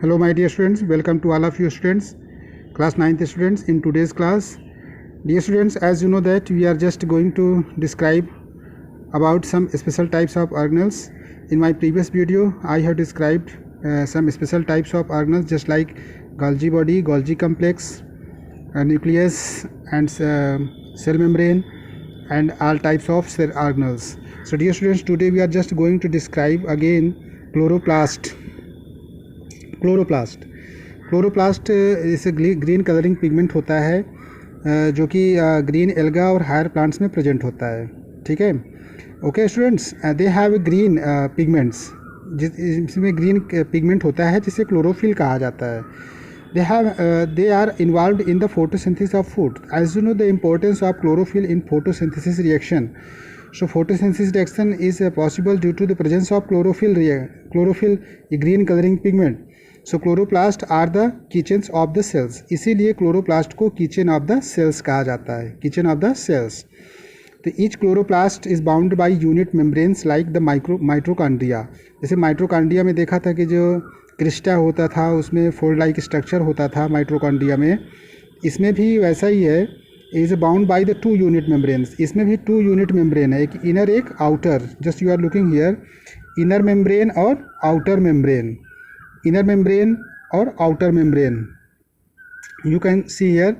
Hello my dear students, welcome to all of you students, class 9th students in today's class. Dear students, as you know that we are just going to describe about some special types of organelles. In my previous video I have described some special types of organelles just like Golgi body, Golgi complex, nucleus and cell membrane and all types of cell organelles. So dear students, today we are just going to describe again chloroplast. Chloroplast इसे green colouring pigment होता है जो कि green alga और higher plants में present होता है. ठीक है. Okay students, they have green pigments, जिसमें ग्रीन पिगमेंट होता है जिसे क्लोरोफिल कहा जाता है. They are involved in the photosynthesis of food. As you know the importance of chlorophyll in photosynthesis reaction. So photosynthesis reaction is possible due to the presence of chlorophyll, a green coloring pigment. So chloroplast are the kitchens of the cells. इसीलिए chloroplast को kitchen of the cells कहा जाता है, kitchen of the cells. तो each chloroplast is bound by unit membranes like the mitochondria. जैसे mitochondria में देखा था कि जो क्रिस्टा होता था उसमें फोल्ड लाइक स्ट्रक्चर होता था माइट्रोकॉन्ड्रिया में, इसमें भी वैसा ही है. Is bound by the 2 unit membranes. इसमें भी 2 यूनिट मेम्ब्रेन है, एक इनर एक outer. Just you are looking here, inner membrane और आउटर मेम्ब्रेन. इनर मेम्ब्रेन और outer membrane you can see here.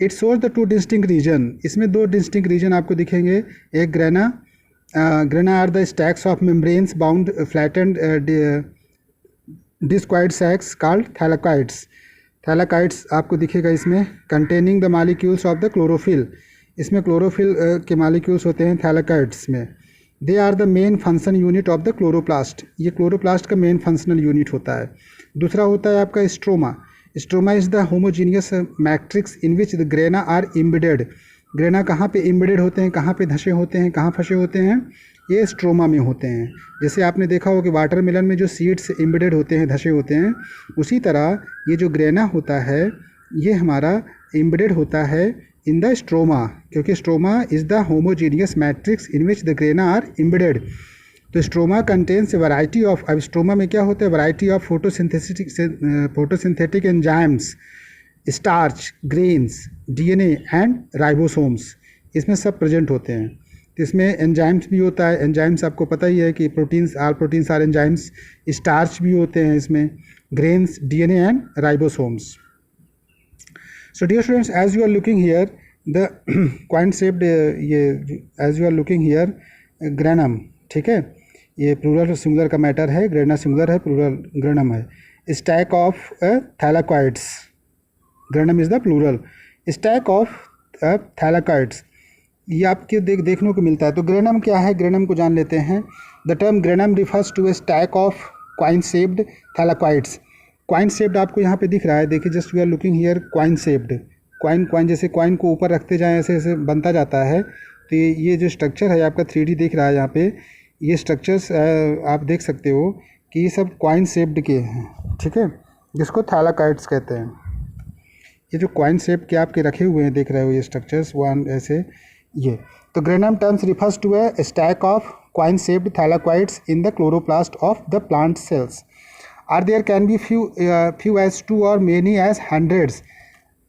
It shows the 2 distinct region. इसमें 2 distinct region आपको दिखेंगे. एक grana are the stacks of membranes bound flattened discoid sacs called thylakoids. Thylakoids आपको दिखेगा इसमें, containing the molecules of the chlorophyll. इसमें chlorophyll के molecules होते हैं थैलाकॉइड्स में. They are the main function unit of the chloroplast. ये chloroplast का मेन फंक्शनल यूनिट होता है. दूसरा होता है आपका stroma. Stroma is the homogeneous matrix in which the grana are embedded. Grana कहाँ पे इम्बेडेड होते हैं, कहाँ पे धंसे होते हैं, कहाँ फंसे होते हैं, ये स्ट्रोमा में होते हैं. जैसे आपने देखा हो कि वाटरमेलन में जो सीड्स एम्बेडेड होते हैं, धंसे होते हैं, उसी तरह ये जो ग्रेना होता है ये हमारा एम्बेडेड होता है इन द स्ट्रोमा, क्योंकि stroma is the homogeneous matrix in which the grana are embedded. तो स्ट्रोमा कंटेन्स वैरायटी ऑफ, अब स्ट्रोमा में क्या होता है, variety of photosynthetic enzymes, starch, grains, DNA and ribosomes, इसमें सब प्रेजेंट होते हैं. तो इसमें एंजाइम्स भी होता है. एंजाइम्स आपको पता ही है कि प्रोटीन्स आर एंजाइम्स. स्टार्च भी होते हैं इसमें, grains, DNA and ribosomes. So dear students, as you are looking here the coin shaped, ये as you are looking here granum. ठीक है, ये प्लूरल सिंगुलर का मैटर है, ग्रेना सिंगुलर है, प्लूरल ग्रेनम है. Stack of thylakoids. Granum is the plural. Stack of thylakoids ये आपके देखने को मिलता है. तो ग्रेनम क्या है, ग्रेनम को जान लेते हैं. The term granum refers to a stack of coin shaped thylakoids. Coin shaped आपको यहाँ पे दिख रहा है, देखिए, just we are looking here coin shaped. Coin जैसे क्वाइन को ऊपर रखते जाएं ऐसे ऐसे बनता जाता है. तो ये जो स्ट्रक्चर है आपका 3D दिख रहा है यहाँ पे, ये स्ट्रक्चर्स आप देख सकते हो कि ये सब क्वाइन शेप्ड के हैं. ठीक है, जिसको थैलाकॉइड्स कहते हैं. ये जो क्वाइन शेप के आपके रखे हुए हैं देख रहे हो ये स्ट्रक्चर्स, वन ऐसे ये. तो granum terms refers to a stack of coin shaped thylakoids in the chloroplast of the plant cells. Are there can be few as 2 or many as hundreds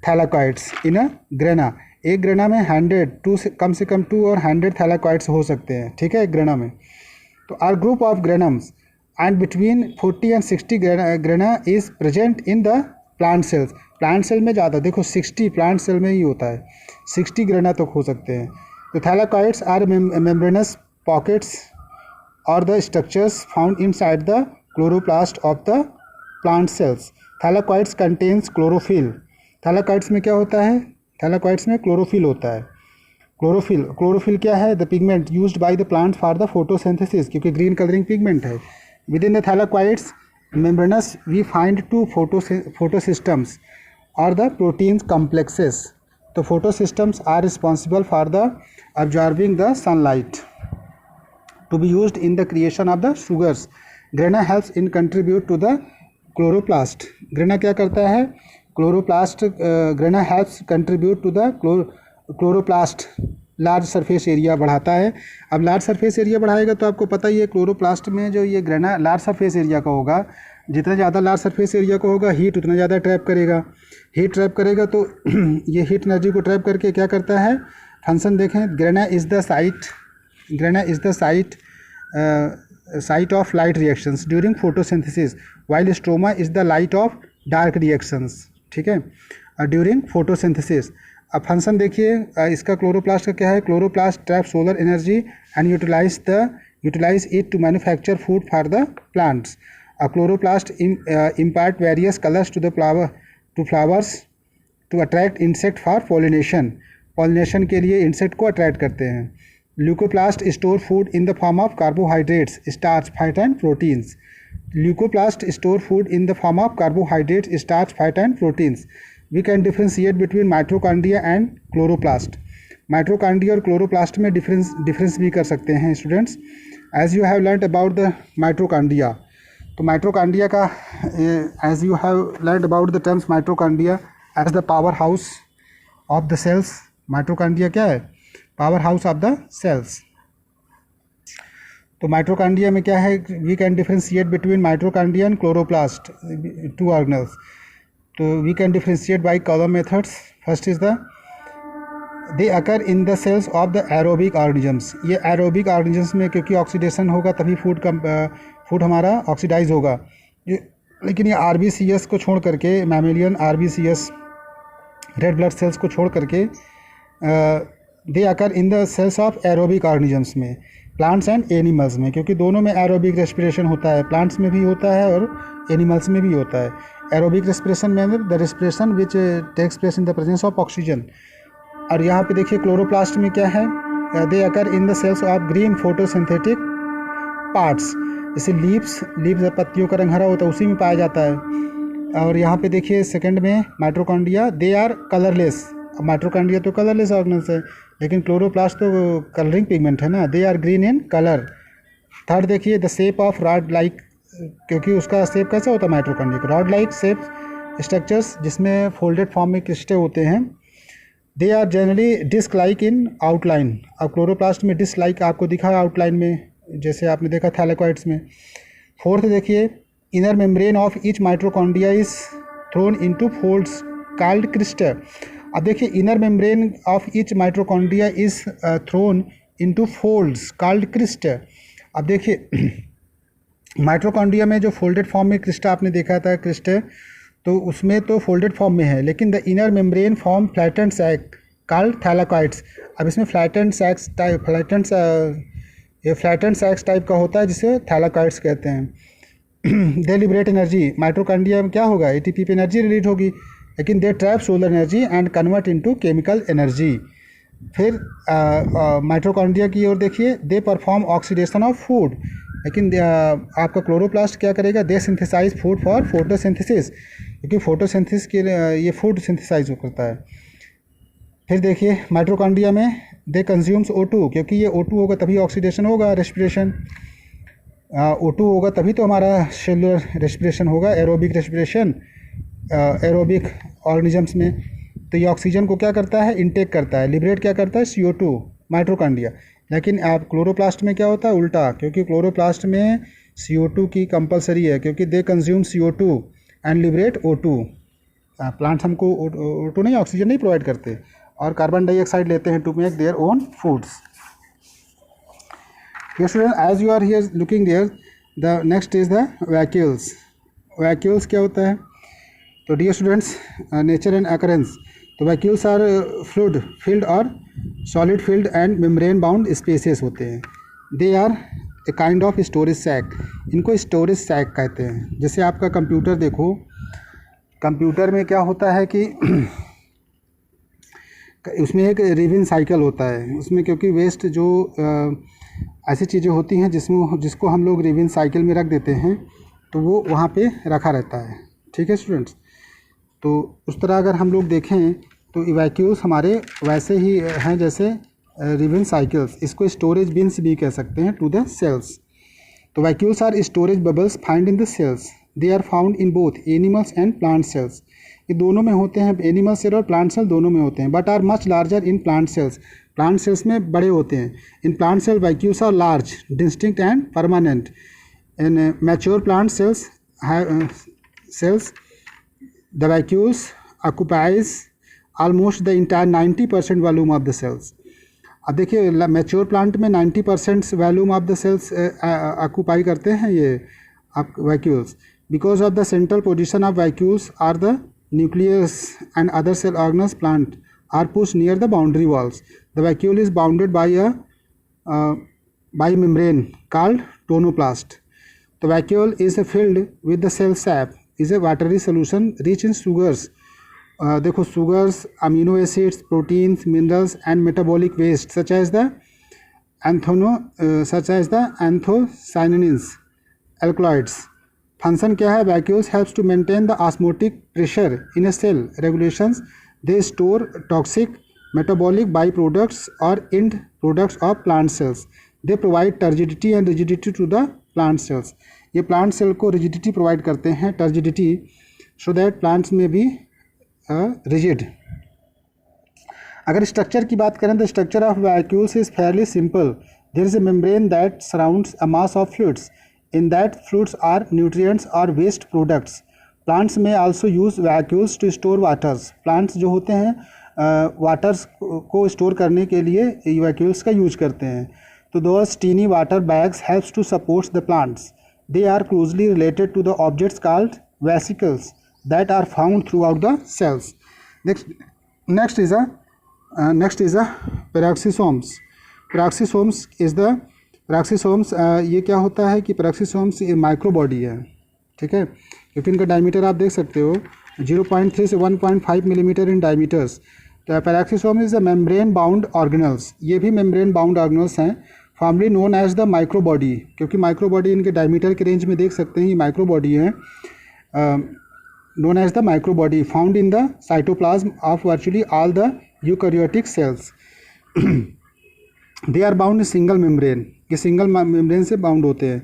thylakoids in a grana. एक grana में 100 से कम 2 और 100 thylakoids हो सकते हैं. ठीक है, एक ग्रेना में. तो are group of granums and between 40 and 60 grana is present in the plant cells. Plant cell में ज़्यादा, देखो 60 प्लांट सेल में ही होता है, 60 ग्रेना तक हो सकते हैं. तो थैलाकॉइड्स आर मेम्ब्रेनस पॉकेट्स और the structures found inside the chloroplast of the plant sales. Thylakoids contains chlorophyll. Thylakoids में क्या होता है, थैलाकॉइड्स में क्लोरोफिल होता है. क्लोरोफिल क्या है, the pigment used by the plant for the photosynthesis, क्योंकि ग्रीन कलरिंग पिगमेंट है. With in the thylakoids membranous we find 2 photosystems or the proteins complexes. The photosystems are responsible for the absorbing the sunlight to be used in the creation of the sugars. Grana helps in contribute to the chloroplast. Grana क्या करता है, chloroplast grana helps contribute to the chloroplast large surface area बढ़ाता है. अब large surface area बढ़ाएगा तो आपको पता ही है क्लोरोप्लास्ट में जो ये ग्रेना लार्ज सरफेस एरिया का होगा, जितना ज़्यादा लार्ज सरफेस एरिया को होगा हीट उतना ज़्यादा ट्रैप करेगा, हीट ट्रैप करेगा तो ये हीट एनर्जी को ट्रैप करके क्या करता है, फंक्शन देखें, grana is the site of light reactions during photosynthesis while stroma is the light of dark reactions, ठीक है, ड्यूरिंग फोटोसिंथेसिस। अब फंक्शन देखिए इसका क्लोरोप्लास्ट का क्या है, chloroplast trap solar energy and utilise it to manufacture food for the plants. Chloroplast impart various colours to flowers to attract insect for pollination के लिए इंसेक्ट को अट्रैक्ट करते हैं। Leucoplast store food in the form of carbohydrates, starch, fat and proteins. Leucoplast store food in the form of carbohydrates, starch, fat and proteins. We can differentiate between mitochondria and chloroplast. Mitochondria और chloroplast में difference भी कर सकते हैं students. As you have learned about the mitochondria, तो mitochondria का as you have learned about the terms mitochondria as the power house of the cells. Mitochondria क्या है, power house of the cells. तो mitochondria में क्या है, we can differentiate between mitochondria and chloroplast, two organelles. तो we can differentiate by column methods. First is the they occur in the cells of the aerobic organisms. ये aerobic organisms में क्योंकि oxidation होगा तभी food हमारा oxidise होगा। लेकिन ये आरबीसीएस को छोड़ करके, mammalian RBCs red blood cells को छोड़ करके they occur in the cells of aerobic organisms में, प्लांट्स एंड एनिमल्स में, क्योंकि दोनों में एरोबिक रेस्पिरेशन होता है, प्लांट्स में भी होता है और एनिमल्स में भी होता है। एरोबिक रेस्पिरेशन में the respiration which takes place in the presence of oxygen. और यहाँ पे देखिए क्लोरोप्लास्ट में क्या है, they occur in the cells of green photosynthetic parts, जैसे लीव्स पत्तियों का रंग हरा होता है उसी में पाया जाता है। और यहाँ पे देखिए सेकंड में mitochondria, they are colourless. Mitochondria तो कलरलेस ऑर्गेनल्स है, लेकिन क्लोरोप्लास्ट तो कलरिंग पिगमेंट है ना, they are green in colour. Third देखिए the shape of rod like, क्योंकि उसका शेप कैसा होता है माइटोकॉन्ड्रिया का, रॉड लाइक शेप स्ट्रक्चर्स जिसमें फोल्डेड फॉर्म में क्रिस्टे होते हैं। They are generally disc like in outline. अब क्लोरोप्लास्ट में डिस्क लाइक आपको दिखा आउटलाइन में, जैसे आपने देखा थैलेकॉइड्स में। फोर्थ देखिए inner membrane of each mitochondria is throne into folds called cristae. अब देखिए inner membrane of each mitochondria is throne into folds called cristae. अब देखिए माइटोकॉन्ड्रिया में जो फोल्डेड फॉर्म में क्रिस्टा आपने देखा था क्रिस्टे, तो उसमें तो फोल्डेड फॉर्म में है, लेकिन the inner membrane form flattened sac called thylakoids. अब इसमें फ्लैटेंड सैक्स टाइप का होता है जिसे थैलेकॉइड्स कहते हैं। दे लिबरेट एनर्जी। माइटोकॉन्ड्रिया में क्या होगा, एटीपी पे एनर्जी रिलीज होगी, लेकिन they trap solar energy and convert into chemical energy. फिर माइटोकॉन्ड्रिया की ओर देखिए, they perform oxidation of food, लेकिन आपका क्लोरोप्लास्ट क्या करेगा, they synthesize food for photosynthesis, क्योंकि फोटोसिंथेसिस के ये फूड सिंथेसाइज करता है। फिर देखिए माइटोकॉन्ड्रिया में दे कंज्यूम्स O2, क्योंकि ये O2 होगा तभी ऑक्सीडेशन होगा, रेस्पिरेशन। O2 होगा तभी तो हमारा सेलुलर रेस्पिरेशन होगा, एरोबिक रेस्पिरेशन एरोबिक ऑर्गेनिजम्स में। तो ये ऑक्सीजन को क्या करता है, इनटेक करता है, लिबरेट क्या करता है, CO2 माइटोकॉन्ड्रिया। लेकिन आप क्लोरोप्लास्ट में क्या होता है, उल्टा, क्योंकि क्लोरोप्लास्ट में CO2 की कंपलसरी है, क्योंकि they consume CO2 and liberate O2। Plants हमको O2 नहीं, ऑक्सीजन नहीं प्रोवाइड करते, और कार्बन डाइऑक्साइड लेते हैं to make their own foods. Student as you are here looking there, the next is the vacuoles. Vacuoles क्या होता है, तो dear students nature and occurrence, तो वैक्यूल्स आर फ्लूइड फील्ड और solid filled and membrane bound spaces होते हैं। They are a kind of storage sac. इनको storage sac कहते हैं। जैसे आपका कंप्यूटर देखो, कंप्यूटर में क्या होता है कि उसमें एक रिविन साइकिल होता है उसमें, क्योंकि वेस्ट जो ऐसी चीज़ें होती हैं जिसको हम लोग रिविन साइकिल में रख देते हैं, तो वो वहाँ पे रखा रहता है। ठीक है स्टूडेंट्स, तो उस तरह अगर हम लोग देखें तो वैक्यूल्स हमारे वैसे ही हैं जैसे रिविन साइकिल्स। इसको स्टोरेज बिन्स भी कह सकते हैं to the cells. So vacuoles are storage bubbles find in the cells. They are found in both animals and plant cells. ये दोनों में होते हैं, एनिमल सेल और प्लांट सेल दोनों में होते हैं, but are much larger in plant cells. Plant cells में बड़े होते हैं। In plant cell vacuoles are large, distinct and permanent. In mature plant cells cells. The vacuoles occupies almost the entire 90% volume of the cells. अब देखिए mature plant में 90% volume of the cells occupy करते हैं ये vacuoles. Because of the central position of vacuoles are the nucleus and other cell organs plant are push near the boundary walls. The vacuole is bounded by membrane called tonoplast. The vacuole is filled with the cell sap, is a watery solution rich in sugars. देखो sugars, amino acids, proteins, minerals and metabolic waste such as the anthocyanins, alkaloids. Function क्या है? Vacuoles helps to maintain the osmotic pressure in a cell. Regulations, they store toxic metabolic byproducts or end products of plant cells. They provide turgidity and rigidity to the plant cells. ये plant cell को rigidity provide करते हैं, turgidity, so that plants may be rigid. अगर structure की बात करें तो structure of vacuoles is fairly simple. There is a membrane that surrounds a mass of fluids. In that fluids are nutrients or waste products. Plants may also use vacuoles to store waters. Plants जो होते हैं waters को store करने के लिए vacuoles का use करते हैं. तो those teeny water bags helps to support the plants. They are closely related to the objects called vesicles that are found throughout the cells. Next is a peroxisomes. Peroxisomes ये क्या होता है कि peroxisomes micro body है, ठीक है, क्योंकि इनका डायमीटर आप देख सकते हो 0.3 से 1.5 मिलीमीटर इन डायमीटर्स. तो peroxisome is a membrane bound organelles. ये भी membrane bound organelles हैं, formally known as the micro body, क्योंकि माइक्रो बॉडी इनके डायमीटर के रेंज में देख सकते हैं ये माइक्रो बॉडी है. Known as the micro body found in the cytoplasm of virtually all the eukaryotic cells. They are bound in single membrane. ये सिंगल मेम्ब्रेन से बाउंड होते हैं.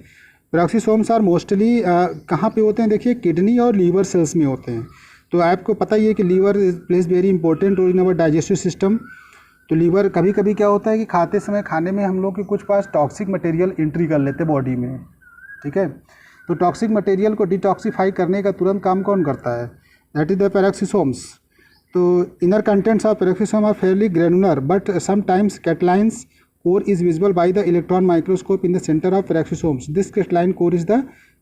पेरोक्सिसोम्स आर मोस्टली कहाँ पे होते हैं? देखिए किडनी और लीवर सेल्स में होते हैं. तो आपको पता ही है कि liver plays very important role in our digestive system. तो लीवर कभी कभी क्या होता है कि खाते समय खाने में हम लोग के कुछ पास टॉक्सिक मटेरियल एंट्री कर लेते हैं बॉडी में, ठीक है. तो टॉक्सिक मटेरियल को डिटॉक्सीफाई करने का तुरंत काम कौन करता है? That is the peroxisomes. तो inner contents of peroxisome are fairly granular but sometimes catalase core is visible by the electron microscope in the center of peroxisomes. This crystalline core is the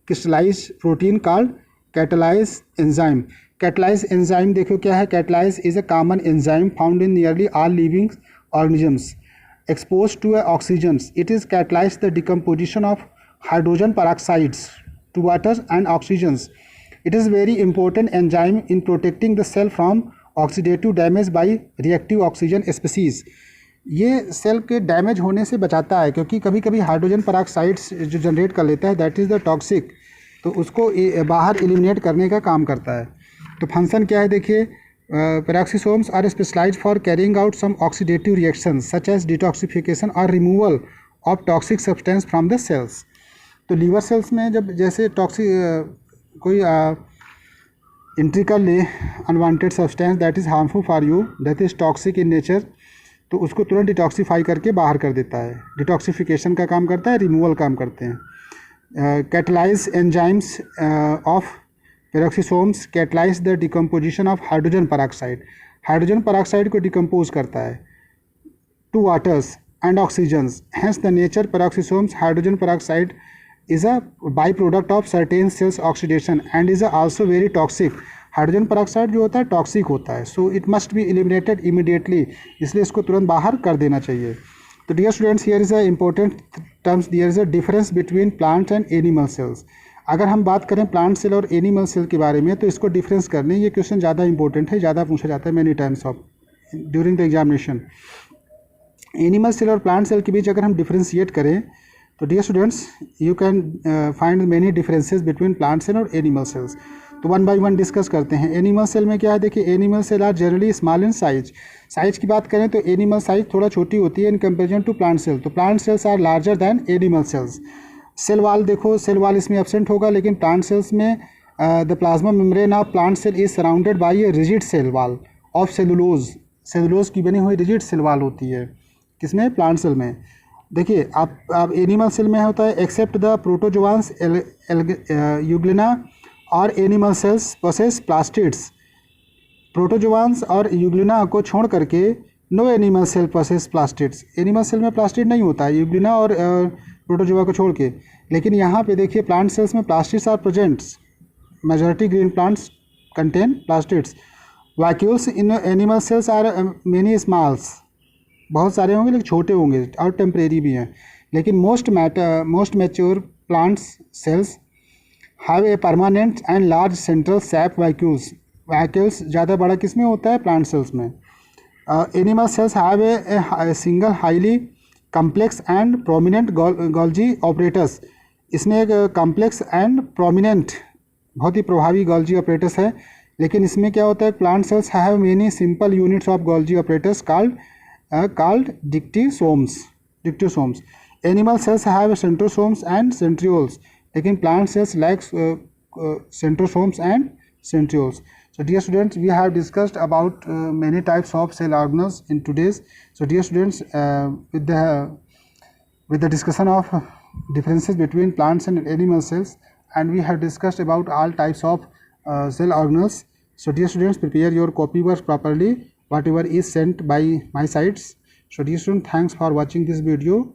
crystallized protein called catalase enzyme. Catalase enzyme देखो क्या है? Catalase is a common enzyme found in nearly all living organisms. Exposed to oxygens, it is catalyzes the decomposition of hydrogen peroxides to water and oxygens. It is very important enzyme in protecting the cell from oxidative damage by reactive oxygen species. ये cell के damage होने से बचाता है, क्योंकि कभी कभी hydrogen पेरोक्साइड्स जो जनरेट कर लेता है दैट इज़ द टॉक्सिक, तो उसको बाहर एलिमिनेट करने का काम करता है. तो फंक्शन क्या है? देखिए peroxisomes are specialized for carrying out some oxidative reactions such as detoxification और removal of toxic substance from the cells. तो लीवर सेल्स में जब जैसे टॉक्सिक कोई एंट्री कर ले unwanted substance that is harmful for you, that is toxic in nature, तो उसको तुरंत डिटॉक्सीफाई करके बाहर कर देता है. डिटॉक्सिफिकेशन का काम करता है, रिमूवल काम करते हैं. Catalase enzymes of peroxisomes catalyse the decomposition of hydrogen peroxide. Hydrogen peroxide को डिकम्पोज करता है to waters and oxygens. Hence the nature peroxisomes hydrogen peroxide is a byproduct of certain cells oxidation and is also very toxic. Hydrogen peroxide जो होता है toxic होता है, so it must be eliminated immediately, इसलिए इसको तुरंत बाहर कर देना चाहिए. तो dear students, here is a important terms, there is a difference between plants and animal cells. अगर हम बात करें प्लांट सेल और एनिमल सेल के बारे में तो इसको डिफरेंस करने, ये क्वेश्चन ज़्यादा इंपॉर्टेंट है, ज़्यादा पूछा जाता है many times of during the examination. Animal cell और प्लांट सेल के बीच अगर हम डिफ्रेंशिएट करें तो dear students you can find many differences between plant cell और एनिमल सेल्स. तो वन बाय वन डिस्कस करते हैं. एनिमल सेल में क्या है? देखिए animal cell are generally small in size. Size की बात करें तो एनिमल साइज थोड़ा छोटी होती है in comparison to plant cell. तो plant cells are larger than animal cells. Cell wall देखो, सेल वाल इसमें एब्सेंट होगा, लेकिन प्लांट सेल्स में the plasma membrane of plant cell is surrounded by a rigid cell wall of cellulose. Cellulose की बनी हुई rigid cell वाल होती है किसमें? प्लांट सेल में. देखिए आप एनिमल सेल में होता है एक्सेप्ट द प्रोटोजोआंस यूग्लिना और animal cells possess plastids. Protozoans और यूग्लिना को छोड़ करके no animal cell possess plastids. Animal cell में प्लास्टिड नहीं होता है यूग्लिना और प्रोटोजोआ को छोड़ के। लेकिन यहाँ पे देखिए प्लांट सेल्स में plastids are presents. Majority green plants contain plastids. Vacuoles in animal cells are many smalls. बहुत सारे होंगे लेकिन छोटे होंगे और टेम्परेरी भी हैं। लेकिन most mature plants cells have a permanent and large central SAP vacuoles. Vacuoles ज़्यादा बड़ा किस में होता है? प्लांट सेल्स में। Animal cells have a single highly complex and prominent Golgi apparatus. इसमें एक कम्प्लेक्स एंड प्रोमिनेंट बहुत ही प्रभावी गोल्जी ऑपरेटस है। लेकिन इसमें क्या होता है? Plant cells have many simple units of Golgi apparatus called dictyosomes. Animal cells have centrosomes and centrioles. लेकिन plant cells lack centrosomes and centrioles. So dear students, we have discussed about many types of cell organelles in today's. So dear students, with the discussion of differences between plants and animal cells, and we have discussed about all types of cell organelles. So dear students, prepare your copy work properly, whatever is sent by my sites. So dear students, thanks for watching this video.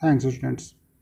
Thanks students.